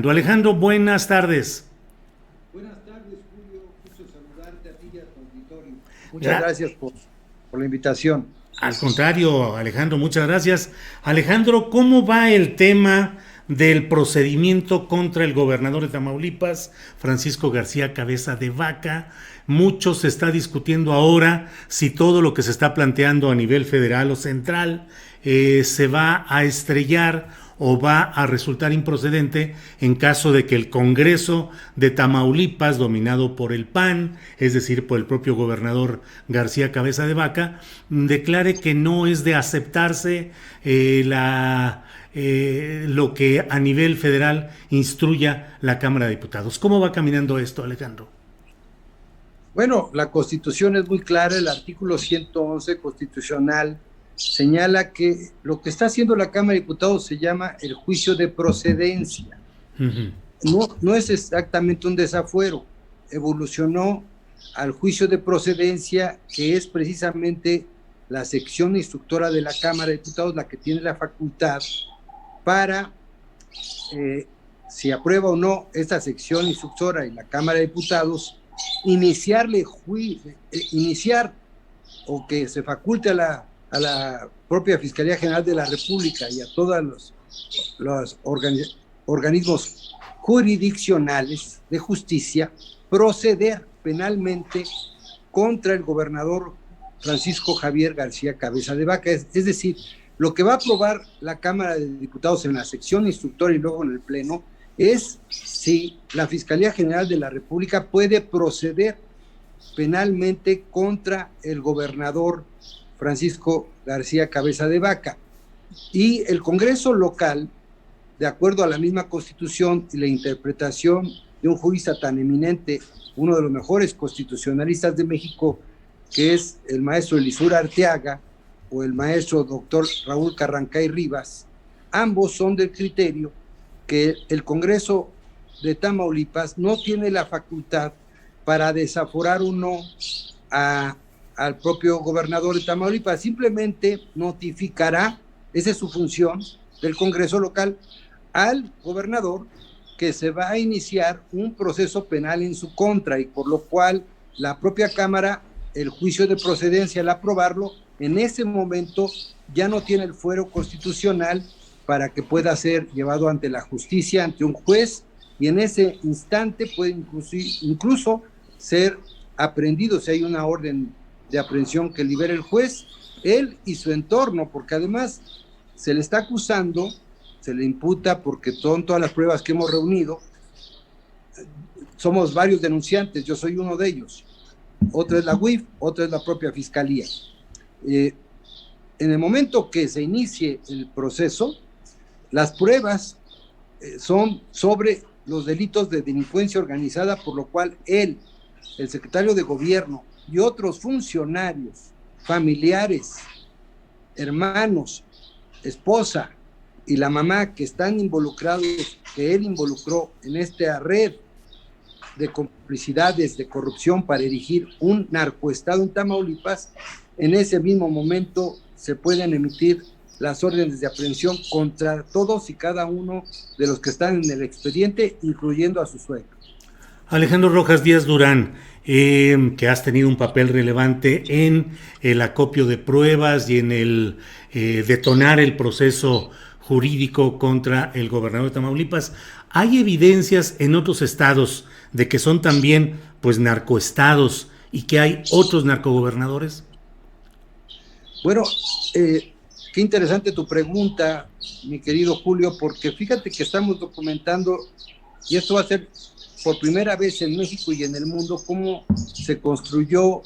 Alejandro, buenas tardes. Buenas tardes, Julio. Gusto saludarte a ti y a tu auditorio. Muchas Gra- gracias por la invitación. Al contrario, Alejandro, muchas gracias. Alejandro, ¿cómo va el tema del procedimiento contra el gobernador de Tamaulipas, Francisco García Cabeza de Vaca? Mucho se está discutiendo ahora si todo lo que se está planteando a nivel federal o central se va a estrellar o va a resultar improcedente en caso de que el Congreso de Tamaulipas, dominado por el PAN, es decir, por el propio gobernador García Cabeza de Vaca, declare que no es de aceptarse lo que a nivel federal instruya la Cámara de Diputados. ¿Cómo va caminando esto, Alejandro? Bueno, la Constitución es muy clara. El artículo 111 constitucional señala que lo que está haciendo la Cámara de Diputados se llama el juicio de procedencia. Uh-huh. No es exactamente un desafuero. Evolucionó al juicio de procedencia, que es precisamente la sección instructora de la Cámara de Diputados la que tiene la facultad para, si aprueba o no esta sección instructora en la Cámara de Diputados, iniciar o que se faculte a la propia Fiscalía General de la República y a todos los organismos jurisdiccionales de justicia proceder penalmente contra el gobernador Francisco Javier García Cabeza de Vaca. Es decir, lo que va a aprobar la Cámara de Diputados en la sección instructora y luego en el Pleno es si la Fiscalía General de la República puede proceder penalmente contra el gobernador Francisco García Cabeza de Vaca. Y el Congreso local, de acuerdo a la misma Constitución y la interpretación de un jurista tan eminente, uno de los mejores constitucionalistas de México, que es el maestro Elisur Arteaga o el maestro doctor Raúl Carrancay Rivas, ambos son del criterio que el Congreso de Tamaulipas no tiene la facultad para desaforar o no al propio gobernador de Tamaulipas. Simplemente notificará, esa es su función del Congreso local, al gobernador que se va a iniciar un proceso penal en su contra, y por lo cual la propia Cámara, el juicio de procedencia al aprobarlo, en ese momento ya no tiene el fuero constitucional para que pueda ser llevado ante la justicia, ante un juez, y en ese instante puede incluso ser aprehendido si hay una orden de aprehensión que libere el juez, él y su entorno, porque además se le está acusando, se le imputa, porque son todas las pruebas que hemos reunido, somos varios denunciantes, yo soy uno de ellos, otra es la UIF, otra es la propia Fiscalía. En el momento que se inicie el proceso, las pruebas son sobre los delitos de delincuencia organizada, por lo cual él, el secretario de gobierno y otros funcionarios, familiares, hermanos, esposa y la mamá que están involucrados, que él involucró en esta red de complicidades, de corrupción para erigir un narcoestado en Tamaulipas, en ese mismo momento se pueden emitir las órdenes de aprehensión contra todos y cada uno de los que están en el expediente, incluyendo a su suegro. Alejandro Rojas Díaz Durán, que has tenido un papel relevante en el acopio de pruebas y en el detonar el proceso jurídico contra el gobernador de Tamaulipas. ¿Hay evidencias en otros estados de que son también pues narcoestados y que hay otros narcogobernadores? Bueno, qué interesante tu pregunta, mi querido Julio, porque fíjate que estamos documentando, y esto va a ser por primera vez en México y en el mundo, cómo se construyó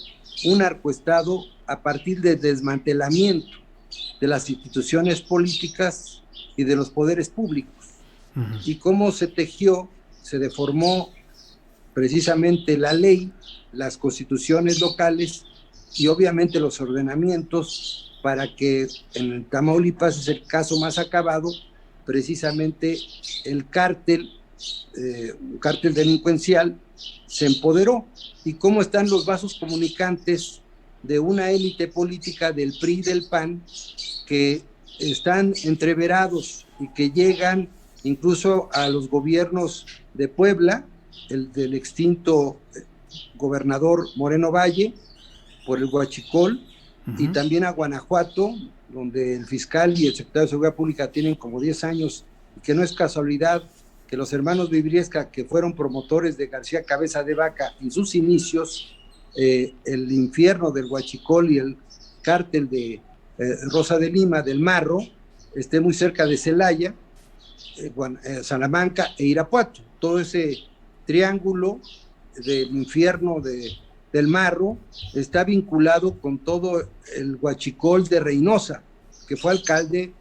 un narcoestado a partir del desmantelamiento de las instituciones políticas y de los poderes públicos, uh-huh. Y cómo se tejió, se deformó precisamente la ley, las constituciones locales y obviamente los ordenamientos, para que en Tamaulipas, es el caso más acabado, precisamente el cártel delincuencial se empoderó, y cómo están los vasos comunicantes de una élite política del PRI y del PAN que están entreverados y que llegan incluso a los gobiernos de Puebla, el del extinto gobernador Moreno Valle, por el Huachicol, y también a Guanajuato, donde el fiscal y el secretario de Seguridad Pública tienen como 10 años, y que no es casualidad que los hermanos Vibriesca, que fueron promotores de García Cabeza de Vaca en sus inicios, el infierno del Huachicol y el cártel de Rosa de Lima, del Marro, esté muy cerca de Celaya, Salamanca e Irapuato. Todo ese triángulo del infierno del Marro está vinculado con todo el Huachicol de Reynosa, que fue alcalde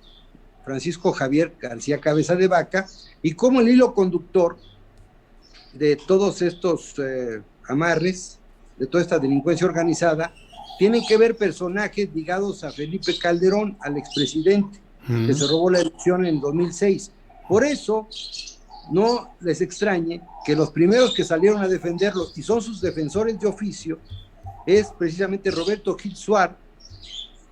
Francisco Javier García Cabeza de Vaca, y como el hilo conductor de todos estos amarres, de toda esta delincuencia organizada, tienen que ver personajes ligados a Felipe Calderón, al expresidente, que se robó la elección en 2006. Por eso, no les extrañe que los primeros que salieron a defenderlos, y son sus defensores de oficio, es precisamente Roberto Gil Suárez,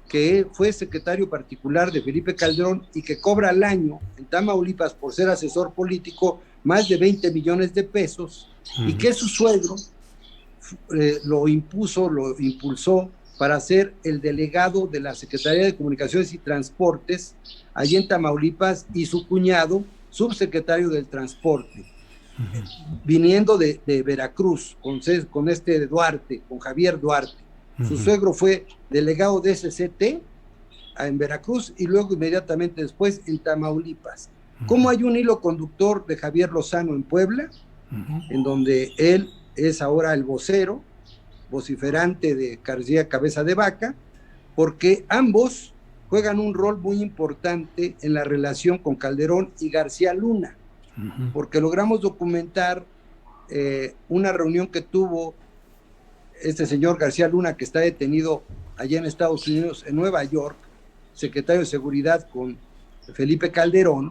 que fue secretario particular de Felipe Calderón y que cobra al año en Tamaulipas por ser asesor político más de 20 millones de pesos, y que su suegro lo impulsó para ser el delegado de la Secretaría de Comunicaciones y Transportes allí en Tamaulipas, y su cuñado subsecretario del Transporte, viniendo de Veracruz, con este Duarte, con Javier Duarte. Su suegro fue delegado de SCT en Veracruz y luego inmediatamente después en Tamaulipas. ¿Cómo hay un hilo conductor de Javier Lozano en Puebla, en donde él es ahora el vocero, vociferante de García Cabeza de Vaca? Porque ambos juegan un rol muy importante en la relación con Calderón y García Luna, porque logramos documentar una reunión que tuvo este señor García Luna, que está detenido allá en Estados Unidos, en Nueva York, secretario de Seguridad con Felipe Calderón,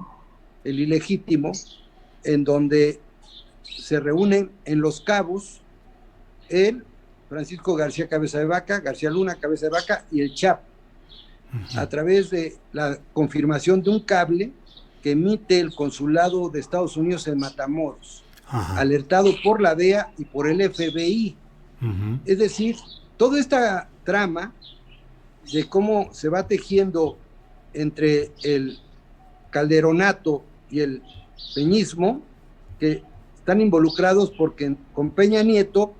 el ilegítimo, en donde se reúnen en Los Cabos él, Francisco García Cabeza de Vaca, García Luna Cabeza de Vaca y el Chapo, a través de la confirmación de un cable que emite el consulado de Estados Unidos en Matamoros, alertado por la DEA y por el FBI. Es decir, toda esta trama de cómo se va tejiendo entre el calderonato y el peñismo, que están involucrados porque con Peña Nieto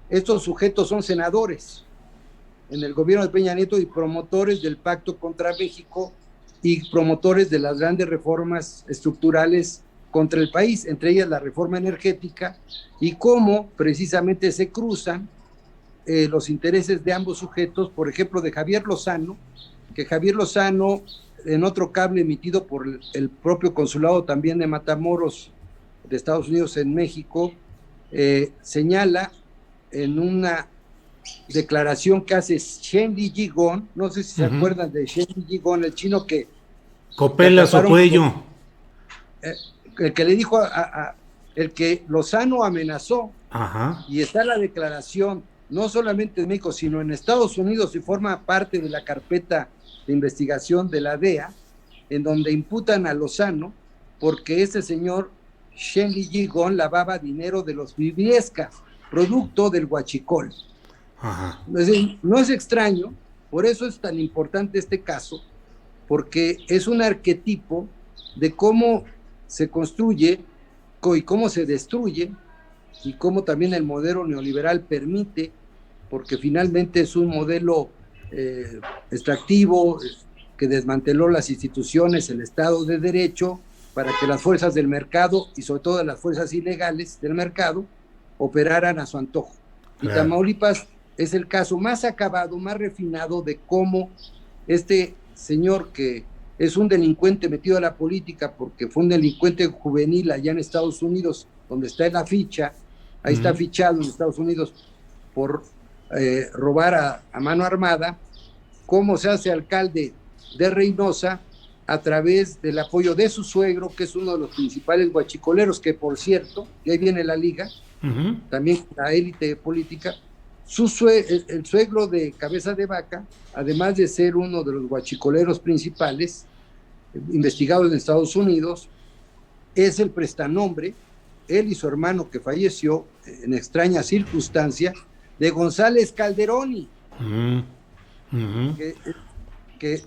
estos sujetos son senadores en el gobierno de Peña Nieto y promotores del Pacto contra México y promotores de las grandes reformas estructurales contra el país, entre ellas la reforma energética, y cómo precisamente se cruzan los intereses de ambos sujetos, por ejemplo de Javier Lozano, que Javier Lozano, en otro cable emitido por el propio consulado también de Matamoros de Estados Unidos en México, señala en una declaración que hace Shen Li Jigong, no sé si se acuerdan de Shen Li Jigong, el chino que copela su cuello, el que le dijo el que Lozano amenazó, y está la declaración no solamente en México sino en Estados Unidos, y forma parte de la carpeta de investigación de la DEA, en donde imputan a Lozano porque ese señor Shen Li Jigong lavaba dinero de los Vibriesca, producto del Huachicol. Es decir, no es extraño, por eso es tan importante este caso, porque es un arquetipo de cómo se construye y cómo se destruye, y cómo también el modelo neoliberal permite, porque finalmente es un modelo extractivo que desmanteló las instituciones, el Estado de Derecho, para que las fuerzas del mercado, y sobre todo las fuerzas ilegales del mercado, operaran a su antojo. Claro. Y Tamaulipas es el caso más acabado, más refinado de cómo este señor, que es un delincuente metido a la política porque fue un delincuente juvenil allá en Estados Unidos, donde está en la ficha, ahí está fichado en Estados Unidos por robar a mano armada, cómo se hace alcalde de Reynosa a través del apoyo de su suegro, que es uno de los principales guachicoleros, que por cierto, y ahí viene la liga, también la élite política, el suegro de Cabeza de Vaca, además de ser uno de los guachicoleros principales, investigados en Estados Unidos, es el prestanombre, él y su hermano que falleció en extraña circunstancia, de González Calderoni, que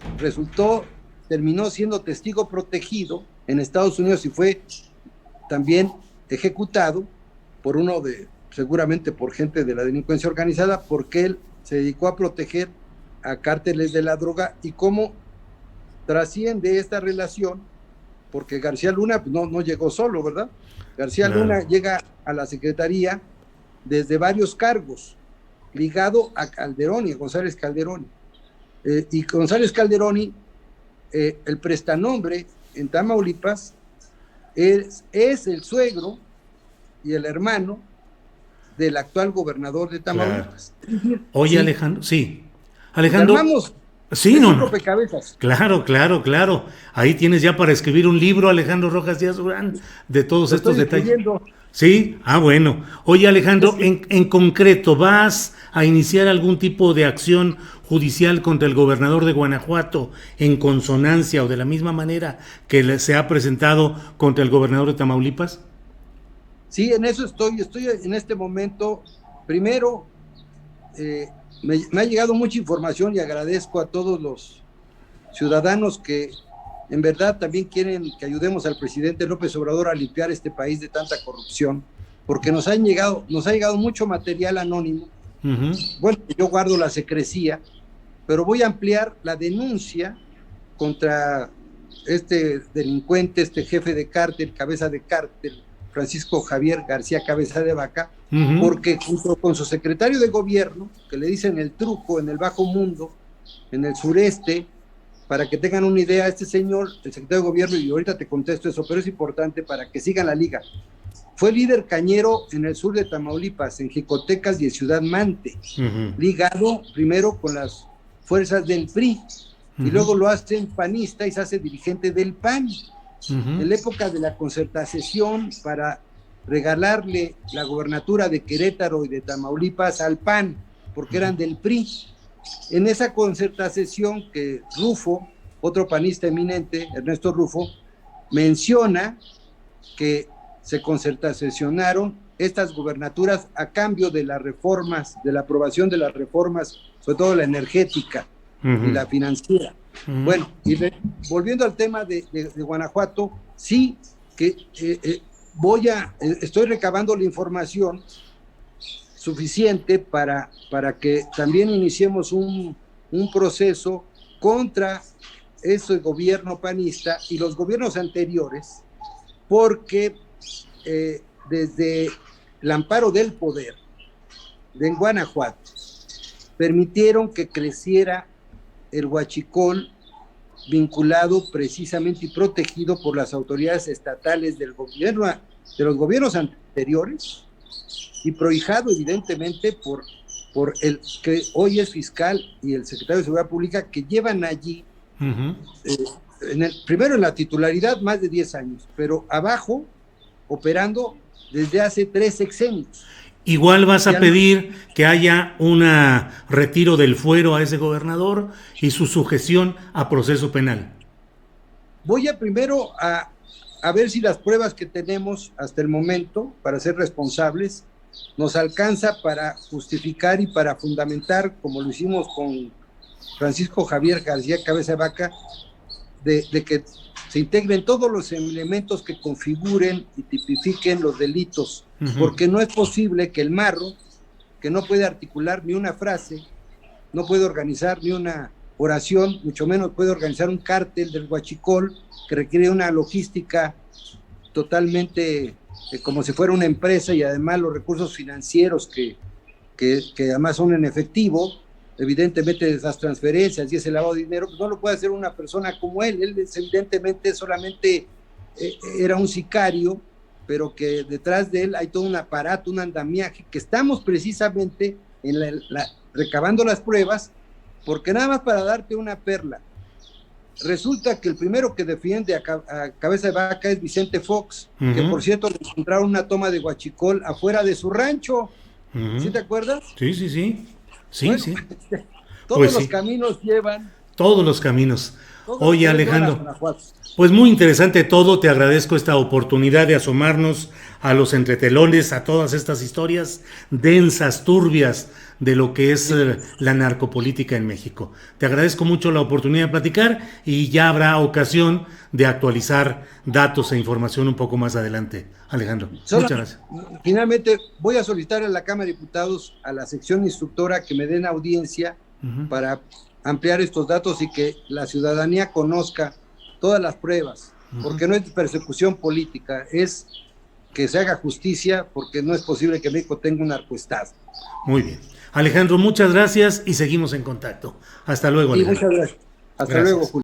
terminó siendo testigo protegido en Estados Unidos y fue también ejecutado por seguramente por gente de la delincuencia organizada, porque él se dedicó a proteger a cárteles de la droga. Y cómo trasciende esta relación, porque García Luna no llegó solo, ¿verdad? García Luna llega a la Secretaría desde varios cargos, ligado a Calderoni, a González Calderoni. Y González Calderoni, el prestanombre en Tamaulipas, es el suegro y el hermano del actual gobernador de Tamaulipas. Claro. Oye, sí. Alejandro, sí. Alejandro. Armamos sí, no. Rompecabezas. Claro. Ahí tienes ya para escribir un libro, Alejandro Rojas Díaz Durán, de todos estos detalles. Sí, bueno. Oye, Alejandro, en concreto, ¿vas a iniciar algún tipo de acción judicial contra el gobernador de Guanajuato en consonancia o de la misma manera que se ha presentado contra el gobernador de Tamaulipas? Sí, en eso estoy en este momento. Primero, me ha llegado mucha información y agradezco a todos los ciudadanos que en verdad también quieren que ayudemos al presidente López Obrador a limpiar este país de tanta corrupción, porque nos ha llegado mucho material anónimo. Bueno, yo guardo la secrecía, pero voy a ampliar la denuncia contra este delincuente, este jefe de cártel, cabeza de cártel, Francisco Javier García Cabeza de Vaca, porque junto con su secretario de gobierno, que le dicen el truco en el bajo mundo, en el sureste, para que tengan una idea, este señor, el secretario de gobierno, y ahorita te contesto eso, pero es importante para que sigan la liga, fue líder cañero en el sur de Tamaulipas, en Jicotecas y en Ciudad Mante, ligado primero con las fuerzas del PRI, y luego lo hacen panista y se hace dirigente del PAN. En la época de la concertación para regalarle la gobernatura de Querétaro y de Tamaulipas al PAN, porque eran del PRI. En esa concertación que Rufo, otro panista eminente, Ernesto Rufo, menciona que se concertacionaron estas gubernaturas a cambio de las reformas, de la aprobación de las reformas, sobre todo la energética y la financiera. Bueno, y volviendo al tema de Guanajuato, sí que estoy recabando la información suficiente para que también iniciemos un proceso contra ese gobierno panista y los gobiernos anteriores, porque desde el amparo del poder de Guanajuato permitieron que creciera el huachicol, vinculado precisamente y protegido por las autoridades estatales del gobierno, de los gobiernos anteriores, y prohijado evidentemente por el que hoy es fiscal y el secretario de Seguridad Pública, que llevan allí, primero en la titularidad más de 10 años, pero abajo operando desde hace 3 sexenios. Igual vas a pedir que haya un retiro del fuero a ese gobernador y su sujeción a proceso penal. Voy primero a ver si las pruebas que tenemos hasta el momento para ser responsables nos alcanza para justificar y para fundamentar, como lo hicimos con Francisco Javier García Cabeza de Vaca, de que se integren todos los elementos que configuren y tipifiquen los delitos, porque no es posible que el marro, que no puede articular ni una frase, no puede organizar ni una oración, mucho menos puede organizar un cártel del huachicol, que requiere una logística totalmente como si fuera una empresa, y además los recursos financieros que además son en efectivo, evidentemente esas transferencias y ese lavado de dinero, pues no lo puede hacer una persona como él evidentemente solamente era un sicario, pero que detrás de él hay todo un aparato, un andamiaje, que estamos precisamente recabando las pruebas, porque nada más para darte una perla, resulta que el primero que defiende a Cabeza de Vaca es Vicente Fox, que por cierto le encontraron una toma de huachicol afuera de su rancho, ¿sí te acuerdas? Sí. Bueno, todos los caminos llevan. Todos los caminos. Oye, Alejandro, pues muy interesante todo, te agradezco esta oportunidad de asomarnos a los entretelones, a todas estas historias densas, turbias de lo que es la narcopolítica en México. Te agradezco mucho la oportunidad de platicar y ya habrá ocasión de actualizar datos e información un poco más adelante. Alejandro, muchas gracias. Finalmente, voy a solicitar a la Cámara de Diputados, a la sección instructora, que me den audiencia para ampliar estos datos y que la ciudadanía conozca todas las pruebas, porque no es persecución política, es que se haga justicia, porque no es posible que México tenga un narcoestado. Muy bien. Alejandro, muchas gracias y seguimos en contacto. Hasta luego, Alejandro. Muchas gracias. Hasta luego, Julio.